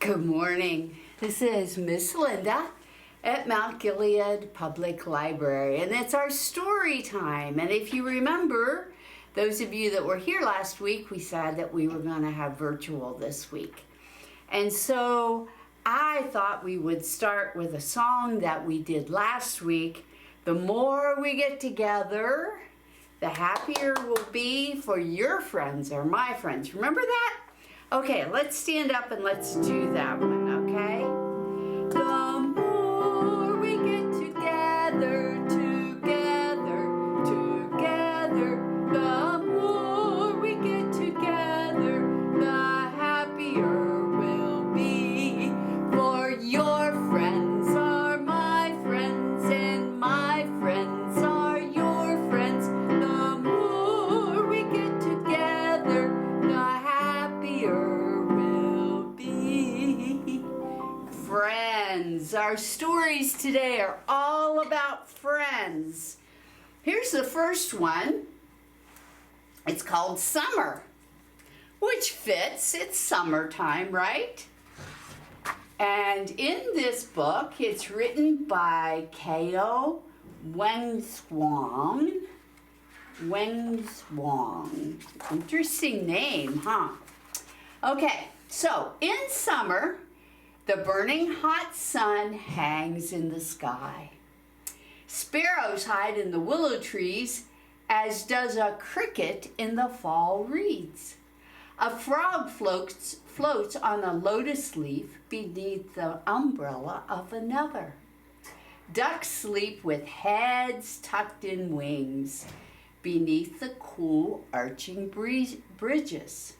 Good morning. This is Miss Linda at Mount Gilead Public Library, and it's our story time. And if you remember, those of you that were here last week, we said that we were going to have virtual this week. And so I thought we would start with a song that we did last week. The more we get together, the happier we'll be for your friends or my friends. Remember that? Okay, let's stand up and let's do that one, okay? The more we get together, the more we get together, the happier we'll be. For your friends are my friends, and my friends are your friends. The more we get together, the happier we'll be. Friends. Our stories today are all about friends. Here's the first one. It's called Summer, which fits. It's summertime, right? And in this book, it's written by Kao Weng-Swang. Weng-Swang. Interesting name, huh? Okay, so in summer, the burning hot sun hangs in the sky. Sparrows hide in the willow trees, as does a cricket in the fall reeds. A frog floats on a lotus leaf beneath the umbrella of another. Ducks sleep with heads tucked in wings beneath the cool arching bridges.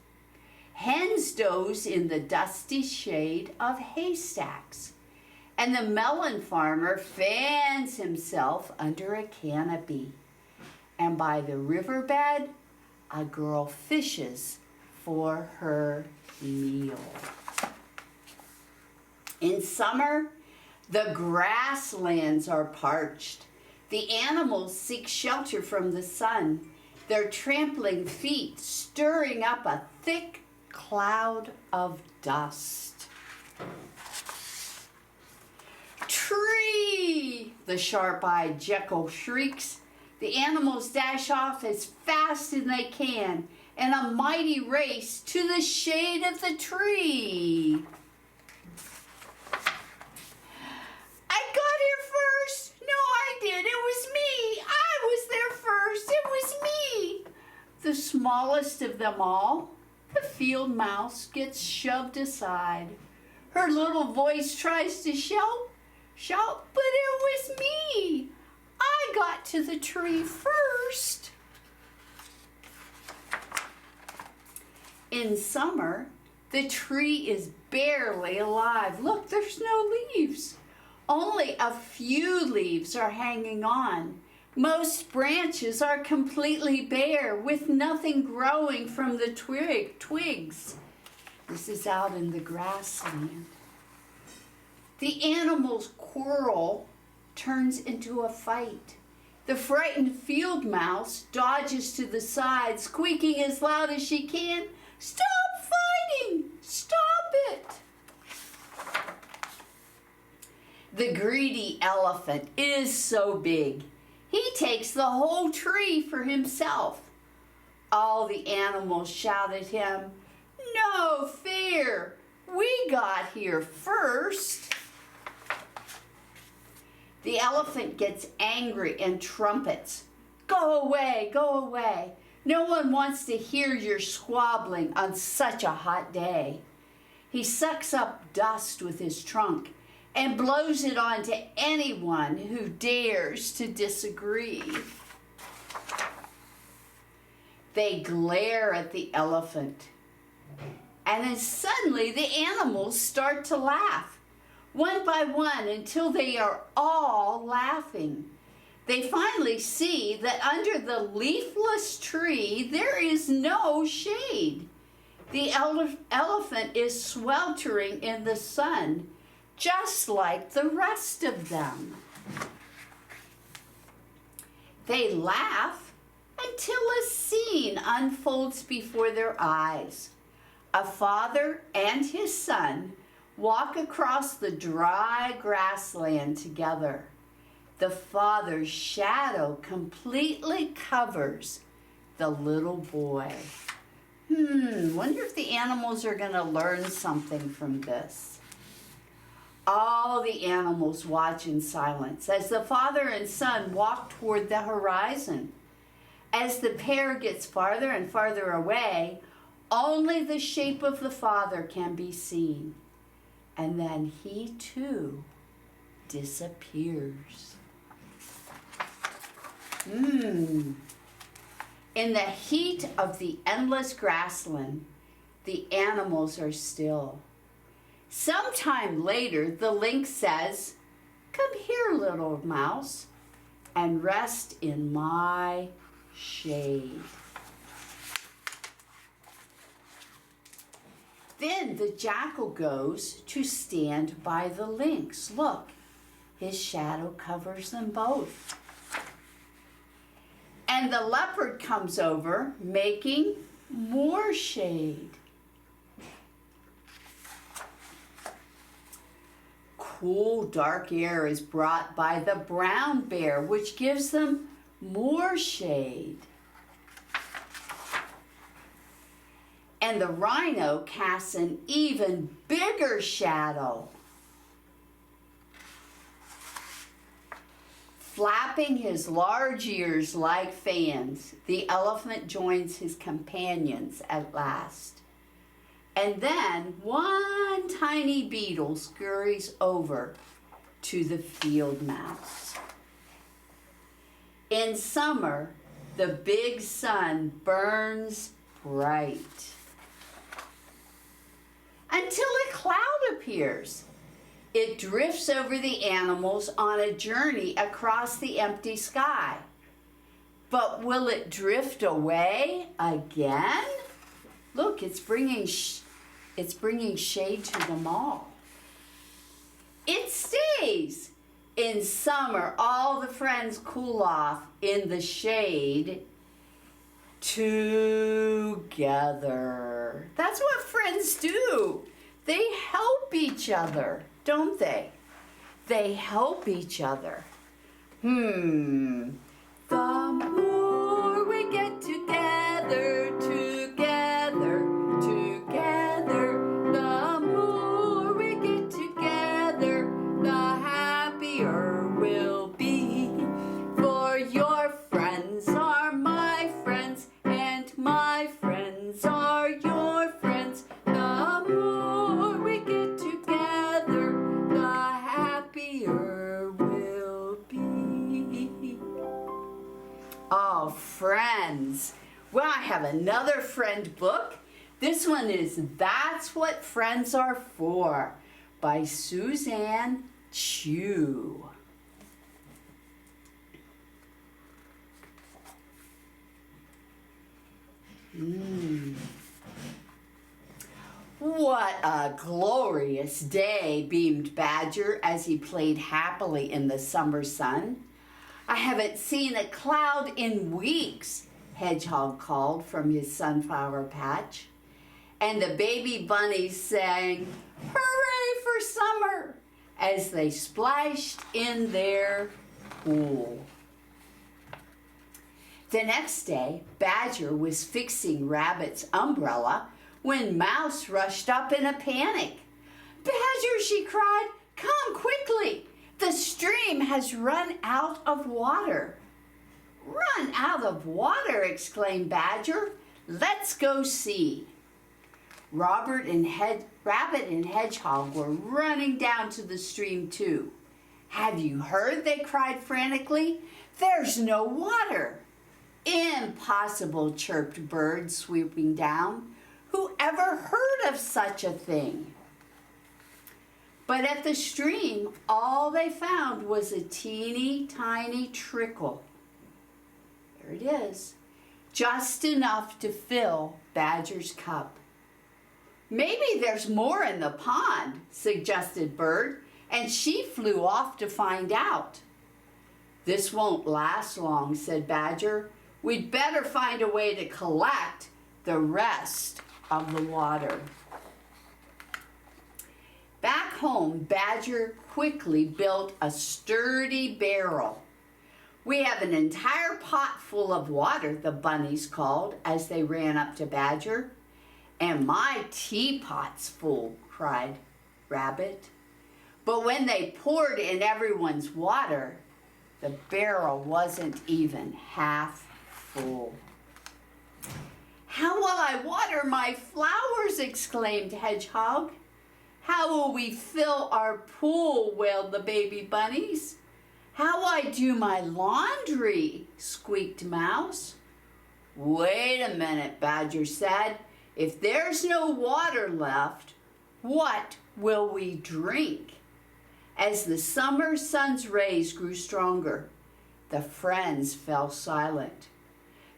Hens doze in the dusty shade of haystacks, and the melon farmer fans himself under a canopy. And by the riverbed, a girl fishes for her meal. In summer, the grasslands are parched. The animals seek shelter from the sun, their trampling feet stirring up a thick cloud of dust. Tree! The sharp-eyed Jekyll shrieks. The animals dash off as fast as they can in a mighty race to the shade of the tree. I got here first. No, I did. It was me. I was there first. It was me. The smallest of them all, the field mouse, gets shoved aside. Her little voice tries to shout, but it was me. I got to the tree first. In summer, the tree is barely alive. Look, there's no leaves. Only a few leaves are hanging on. Most branches are completely bare, with nothing growing from the twigs. This is out in the grassland. The animals' quarrel turns into a fight. The frightened field mouse dodges to the side, squeaking as loud as she can, "Stop fighting! Stop it!" The greedy elephant is so big, he takes the whole tree for himself. All the animals shout at him, "No fair! We got here first!" The elephant gets angry and trumpets, "Go away, go away. No one wants to hear your squabbling on such a hot day." He sucks up dust with his trunk and blows it on to anyone who dares to disagree. They glare at the elephant, and then suddenly the animals start to laugh, one by one, until they are all laughing. They finally see that under the leafless tree there is no shade. The elephant is sweltering in the sun, just like the rest of them. They laugh until a scene unfolds before their eyes. A father and his son walk across the dry grassland together. The father's shadow completely covers the little boy. Wonder if the animals are going to learn something from this. All the animals watch in silence as the father and son walk toward the horizon. As the pair gets farther and farther away, only the shape of the father can be seen. And then he too disappears. In the heat of the endless grassland, the animals are still. Sometime later, the lynx says, "Come here, little mouse, and rest in my shade." Then the jackal goes to stand by the lynx. Look, his shadow covers them both. And the leopard comes over, making more shade. Cool, dark air is brought by the brown bear, which gives them more shade. And the rhino casts an even bigger shadow. Flapping his large ears like fans, the elephant joins his companions at last. And then one tiny beetle scurries over to the field mouse. In summer, the big sun burns bright until a cloud appears. It drifts over the animals on a journey across the empty sky. But will it drift away again? Look, it's bringing shade to them all. It stays. In summer, all the friends cool off in the shade together. That's what friends do. They help each other, don't they? They help each other. The more we get together, the more we get together, the happier we'll be. For your friends are my friends, and my friends are your friends. The more we get together, the happier we'll be. Oh, friends. Well, I have another friend book. This one is That's What Friends Are For by Suzanne Chu. What a glorious day, beamed Badger as he played happily in the summer sun. I haven't seen a cloud in weeks, Hedgehog called from his sunflower patch. And the baby bunnies sang, "Hooray for summer," as they splashed in their pool. The next day, Badger was fixing Rabbit's umbrella when Mouse rushed up in a panic. "Badger," she cried, "come quickly. The stream has run out of water." "Run out of water?" exclaimed Badger. "Let's go see." Rabbit and Hedgehog were running down to the stream too. "Have you heard?" they cried frantically. "There's no water." "Impossible," chirped Bird, swooping down. "Who ever heard of such a thing?" But at the stream, all they found was a teeny tiny trickle. There it is, just enough to fill Badger's cup. "Maybe there's more in the pond," suggested Bird, and she flew off to find out. "This won't last long," said Badger. "We'd better find a way to collect the rest of the water." home, Badger quickly built a sturdy barrel. "We have an entire pot full of water," the bunnies called as they ran up to Badger. "And my teapot's full," cried Rabbit. But when they poured in everyone's water, the barrel wasn't even half full. "How will I water my flowers?" exclaimed Hedgehog. "How will we fill our pool?" wailed the baby bunnies. "How will I do my laundry?" squeaked Mouse. "Wait a minute," Badger said. "If there's no water left, what will we drink?" As the summer sun's rays grew stronger, the friends fell silent.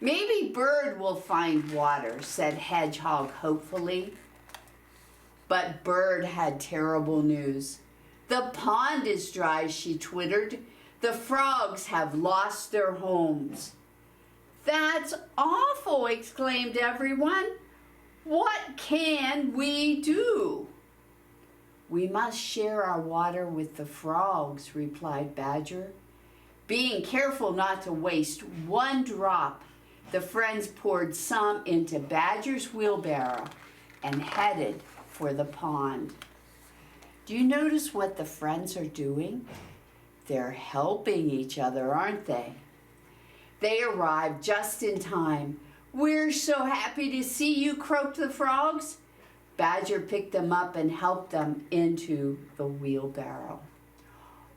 "Maybe Bird will find water," said Hedgehog hopefully. But Bird had terrible news. "The pond is dry," she twittered. "The frogs have lost their homes." "That's awful," exclaimed everyone. "What can we do?" "We must share our water with the frogs," replied Badger. Being careful not to waste one drop, the friends poured some into Badger's wheelbarrow and headed for the pond. Do you notice what the friends are doing? They're helping each other, aren't they? They arrived just in time. "We're so happy to see you," croaked the frogs. Badger picked them up and helped them into the wheelbarrow.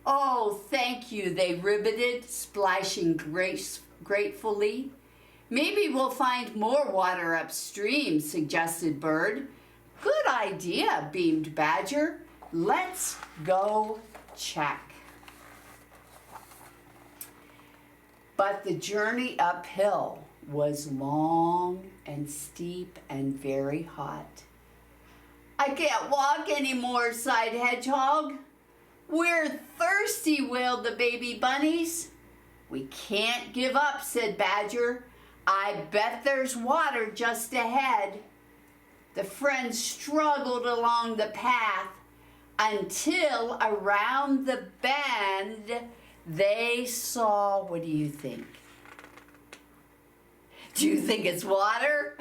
"Oh, thank you," they ribbited, splashing gratefully. "Maybe we'll find more water upstream," suggested Bird. "Good idea," beamed Badger. "Let's go check." But the journey uphill was long and steep and very hot. "I can't walk anymore," sighed Hedgehog. "We're thirsty," wailed the baby bunnies. "We can't give up," said Badger. "I bet there's water just ahead." The friends struggled along the path until around the bend they saw, what do you think? Do you think it's water?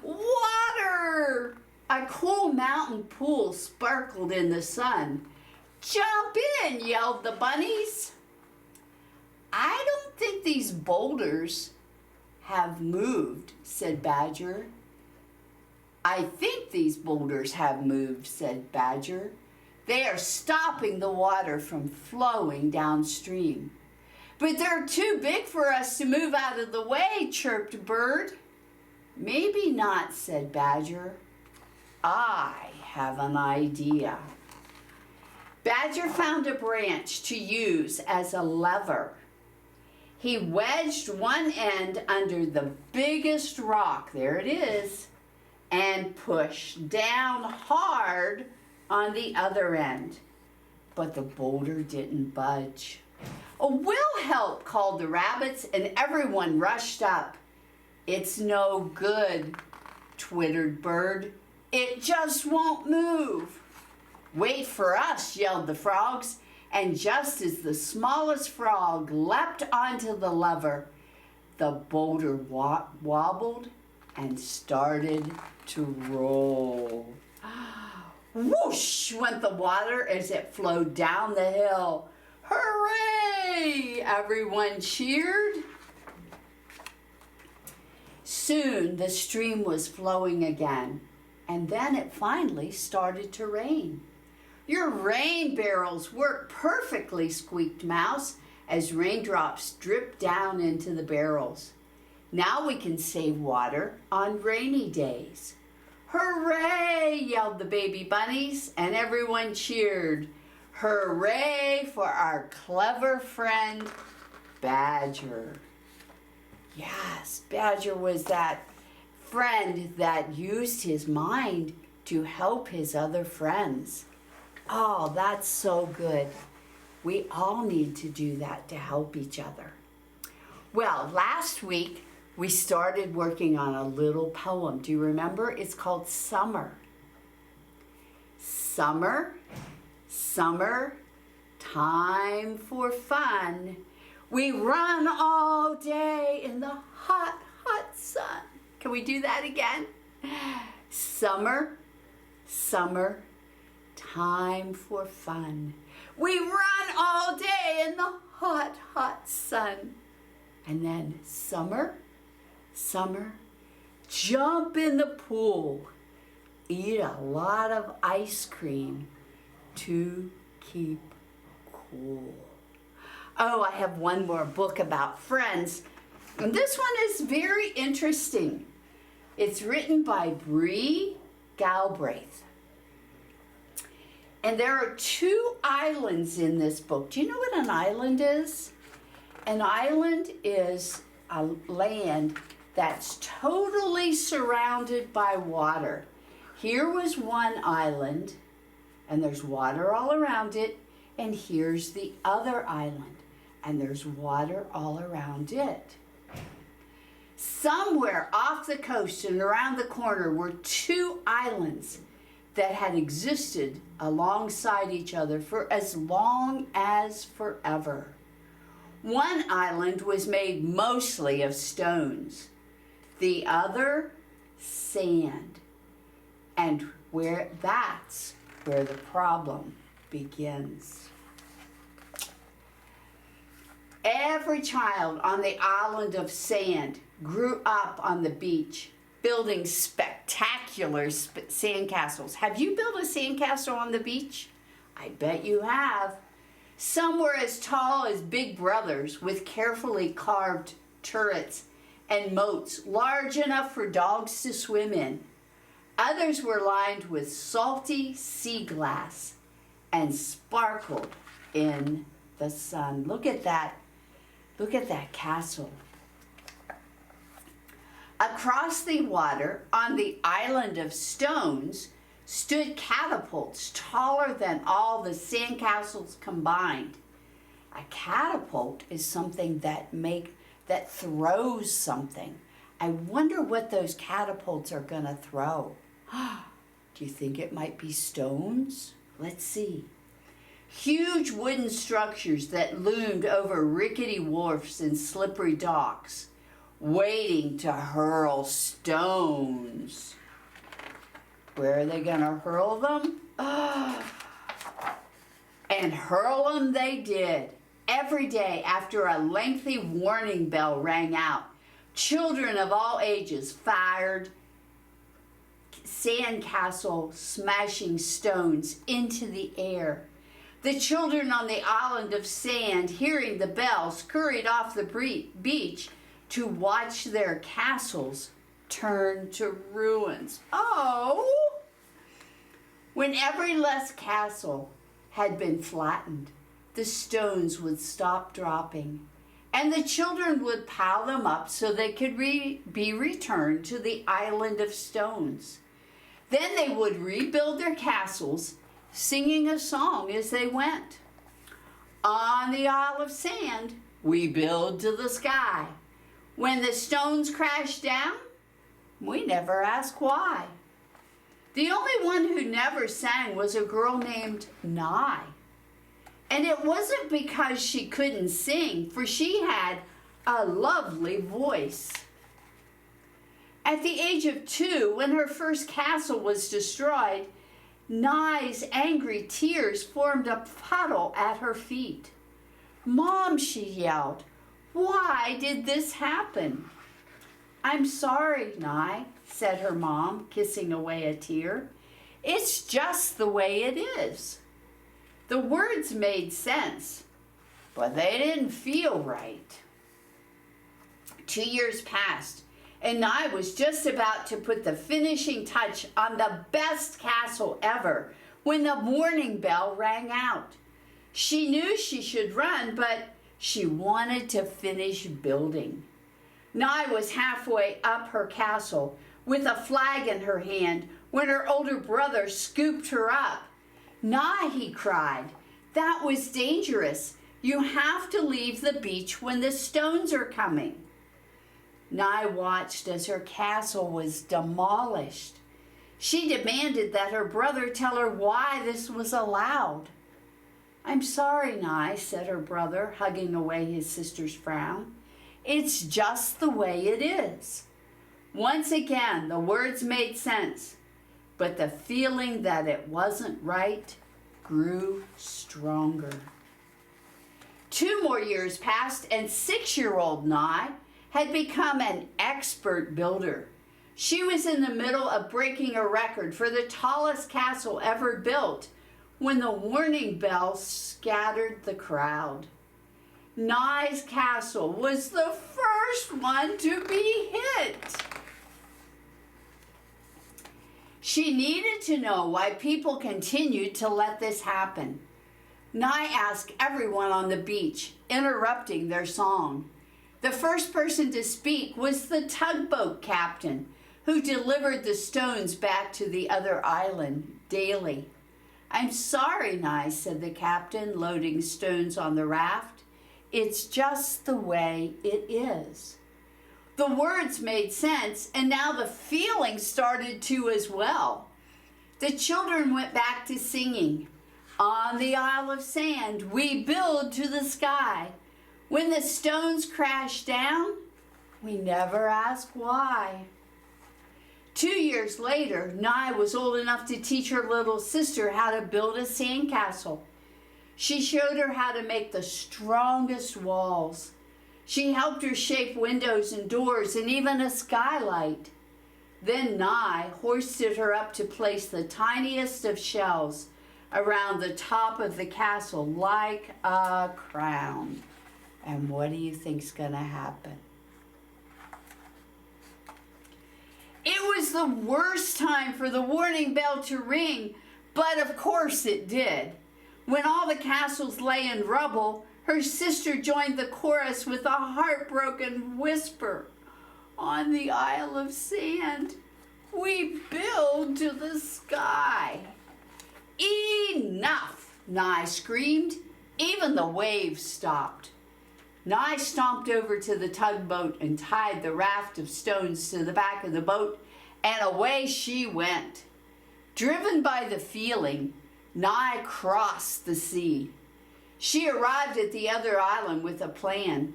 Water! A cool mountain pool sparkled in the sun. "Jump in," yelled the bunnies. "I don't think these boulders have moved," said Badger. "I think these boulders have moved," said Badger. "They are stopping the water from flowing downstream." "But they're too big for us to move out of the way," chirped Bird. "Maybe not," said Badger. "I have an idea." Badger found a branch to use as a lever. He wedged one end under the biggest rock, there it is, and pushed down hard on the other end. But the boulder didn't budge. "Oh, we'll help," called the rabbits, and everyone rushed up. "It's no good," twittered Bird. "It just won't move." "Wait for us," yelled the frogs, and just as the smallest frog leapt onto the lever, the boulder wobbled and started to roll. Whoosh went the water as it flowed down the hill. "Hooray!" everyone cheered. Soon the stream was flowing again, and then it finally started to rain. "Your rain barrels work perfectly," squeaked Mouse as raindrops dripped down into the barrels. "Now we can save water on rainy days." "Hooray!" yelled the baby bunnies, and everyone cheered. Hooray for our clever friend, Badger. Yes, Badger was that friend that used his mind to help his other friends. Oh, that's so good. We all need to do that to help each other. Well, last week we started working on a little poem. Do you remember? It's called Summer. Summer, Summer, time for fun. We run all day in the hot, hot sun. Can we do that again? Summer, summer, time for fun. We run all day in the hot, hot sun. And then summer, summer, jump in the pool. Eat a lot of ice cream to keep cool. Oh, I have one more book about friends. And this one is very interesting. It's written by Bree Galbraith. And there are 2 islands in this book. Do you know what an island is? An island is a land that's totally surrounded by water. Here was one island, and there's water all around it, and here's the other island, and there's water all around it. Somewhere off the coast and around the corner were 2 islands that had existed alongside each other for as long as forever. One island was made mostly of stones, the other sand. And that's where the problem begins. Every child on the island of sand grew up on the beach, building spectacular sandcastles. Have you built a sandcastle on the beach? I bet you have. Some were as tall as Big Brothers, with carefully carved turrets and moats large enough for dogs to swim in. Others were lined with salty sea glass and sparkled in the sun. Look at that. Look at that castle. Across the water, on the island of stones, stood catapults taller than all the sandcastles combined. A catapult is something that throws something. I wonder what those catapults are going to throw. Do you think it might be stones? Let's see. Huge wooden structures that loomed over rickety wharfs and slippery docks, waiting to hurl stones. Where are they going to hurl them? And hurl them they did. Every day after a lengthy warning bell rang out, children of all ages fired sandcastle smashing stones into the air. The children on the island of sand, hearing the bell, scurried off the beach to watch their castles turn to ruins. Oh! When every last castle had been flattened, the stones would stop dropping, and the children would pile them up so they could be returned to the island of stones. Then they would rebuild their castles, singing a song as they went. On the Isle of Sand, we build to the sky. When the stones crash down, we never ask why. The only one who never sang was a girl named Nye. And it wasn't because she couldn't sing, for she had a lovely voice. At the age of 2, when her first castle was destroyed, Nye's angry tears formed a puddle at her feet. "Mom," she yelled, "why did this happen?" "I'm sorry, Nye," said her mom, kissing away a tear. "It's just the way it is." The words made sense, but they didn't feel right. 2 years passed, and Nye was just about to put the finishing touch on the best castle ever when the warning bell rang out. She knew she should run, but she wanted to finish building. Nye was halfway up her castle with a flag in her hand when her older brother scooped her up. "Nye," he cried, "that was dangerous. You have to leave the beach when the stones are coming." Nye watched as her castle was demolished. She demanded that her brother tell her why this was allowed. I'm sorry, Nye, said her brother, hugging away his sister's frown. It's just the way it is. Once again, the words made sense, but the feeling that it wasn't right grew stronger. 2 more years passed, and 6-year-old Nye had become an expert builder. She was in the middle of breaking a record for the tallest castle ever built when the warning bell scattered the crowd. Nye's castle was the first one to be hit. She needed to know why people continued to let this happen. Nye asked everyone on the beach, interrupting their song. The first person to speak was the tugboat captain, who delivered the stones back to the other island daily. I'm sorry, Nye, said the captain, loading stones on the raft. It's just the way it is. The words made sense, and now the feeling started to as well. The children went back to singing. On the Isle of Sand, we build to the sky. When the stones crash down, we never ask why. 2 years later, Nye was old enough to teach her little sister how to build a sandcastle. She showed her how to make the strongest walls. She helped her shape windows and doors and even a skylight. Then Nye hoisted her up to place the tiniest of shells around the top of the castle like a crown. And what do you think's gonna happen? It was the worst time for the warning bell to ring, but of course it did. When all the castles lay in rubble, her sister joined the chorus with a heartbroken whisper. On the Isle of Sand, we build to the sky. Enough, Nye screamed. Even the waves stopped. Nye stomped over to the tugboat and tied the raft of stones to the back of the boat, and away she went. Driven by the feeling, Nye crossed the sea. She arrived at the other island with a plan.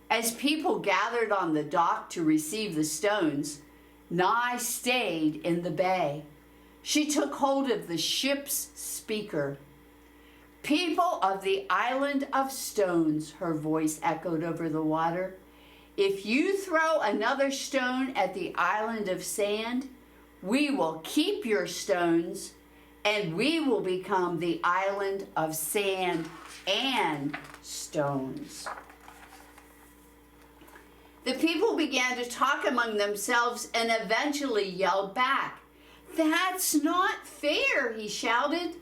As people gathered on the dock to receive the stones, Nye stayed in the bay. She took hold of the ship's speaker. People of the Island of Stones, her voice echoed over the water. If you throw another stone at the Island of Sand, we will keep your stones, and we will become the Island of Sand and Stones. The people began to talk among themselves and eventually yelled back. That's not fair, he shouted.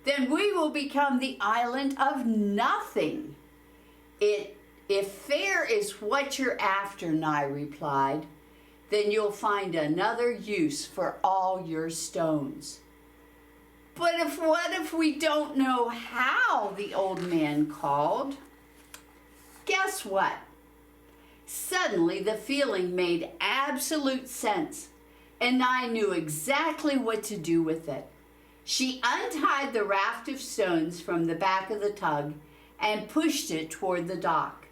Then we will become the Island of Nothing. If fair is what you're after, Nye replied, then you'll find another use for all your stones. But what if we don't know how, the old man called. Guess what? Suddenly the feeling made absolute sense, and Nye knew exactly what to do with it. She untied the raft of stones from the back of the tug and pushed it toward the dock.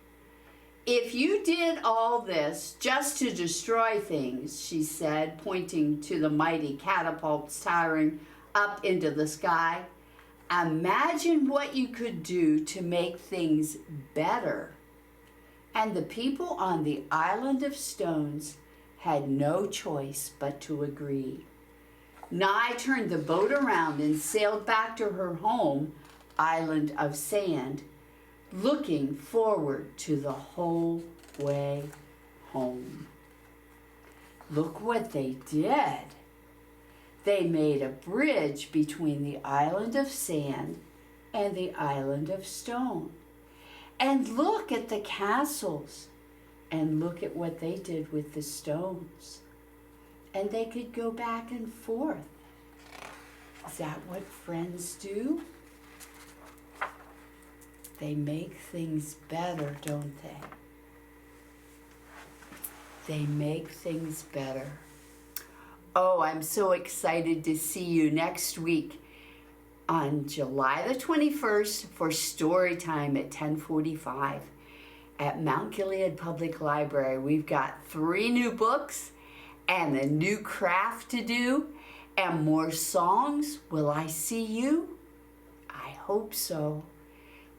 If you did all this just to destroy things, she said, pointing to the mighty catapults towering up into the sky, imagine what you could do to make things better. And the people on the Island of Stones had no choice but to agree. Nye turned the boat around and sailed back to her home, Island of Sand, looking forward to the whole way home. Look what they did. They made a bridge between the Island of Sand and the Island of Stone. And look at the castles, and look at what they did with the stones. And they could go back and forth. Is that what friends do? They make things better, don't they? They make things better. Oh, I'm so excited to see you next week. on July the 21st for story time at 10:45 at Mount Gilead Public Library. We've got 3 new books and a new craft to do and more songs. Will I see you? I hope so.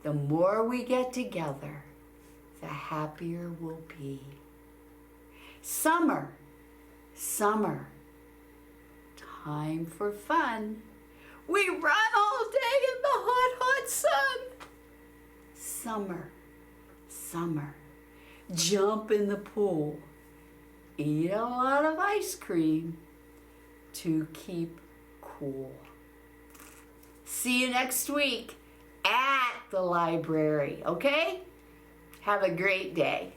The more we get together, the happier we'll be. Summer, summer, time for fun. We run all day in the hot, hot sun. Summer, summer, jump in the pool, eat a lot of ice cream to keep cool. See you next week at the library, okay? Have a great day.